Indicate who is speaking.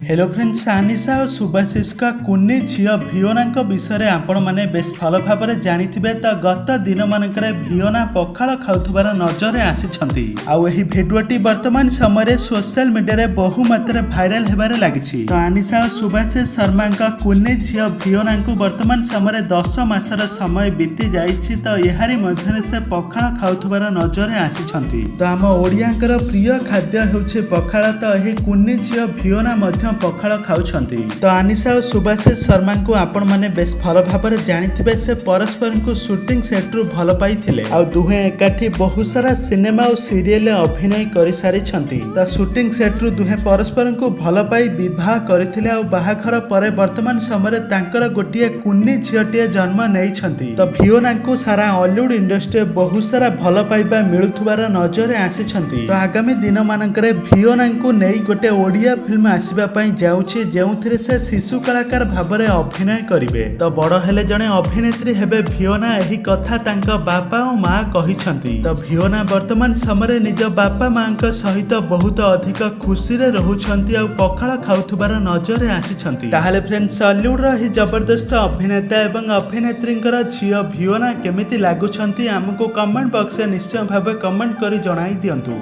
Speaker 1: Hello friends, Anisha और सुभाशिष का कुनी झील भियोना विषय आपण मैंने बेस भल भाव जानिथिबे। तो गत दिन मानकर भियोना पखाल खाउथबार नजर आसी आउ एही भिडियोटी वर्तमान समय सोशल मीडिया रे बहु मात्रा भाइराल हेबारे लागिछि। तो आनिशा और सुभाशिष शर्मा का कुनी झील भियोना को वर्तमान समय 10 मासर समय बीती जाइछि। तो एहारी मध्यरे से पखाल खाउथबार नजर आसी। तो आम ओडियांकर प्रिय खाद्य हेउछि पखाल। तो एही कुनी झील भियोना मध्य पखाल खाउछंती। तो आनिशा और सुभाशिष शर्मा को आपण माने बेस भल भाव जानिथिबे। से परस्पर को शूटिंग सेट रु भल पाइथिले आ दुहे एकाठी बहुत सारा सिनेमा और सीरियल अभिनय करि सारिछंती। तो शूटिंग सेट रु दुहे परस्पर को भल पाई विवाह करथिले आ बाहाघर परे वर्तमान समय तांकर गोटिए कुनी झियटिए जन्म नेइछंती। तो भियोना को सारा हॉलीवुड इंडस्ट्री बहुत सारा भल पाइबा मिलुथबार नजर आसिछंती। तो आगामी दिन मानकरे भियोना को नेई गोटे ओडिया फिल्म आसीबा जाउछि जेउथिरे से शिशु कलाकार भाबरे अभिनय करिवे। तो बड़ हेले जणे अभिनेत्री हेबे भियोना। एही कथा तांका बापा और माँ कहिछंती। तो भियोना वर्तमान समय निज बापा माँ सहित बहुत अधिक खुशी रे रहुछंती आ पखाल खाउथबार नजर आसिछंती। ताहाले फ्रेंड्स, हॉलीवुड रो ही जबरदस्त अभिनेता एवं अभिनेत्रींकर झियो भियोना केमिति लागुछंती आमको कमेंट बॉक्स रे निश्चय भाबे कमेंट करी जणाई दियंतु।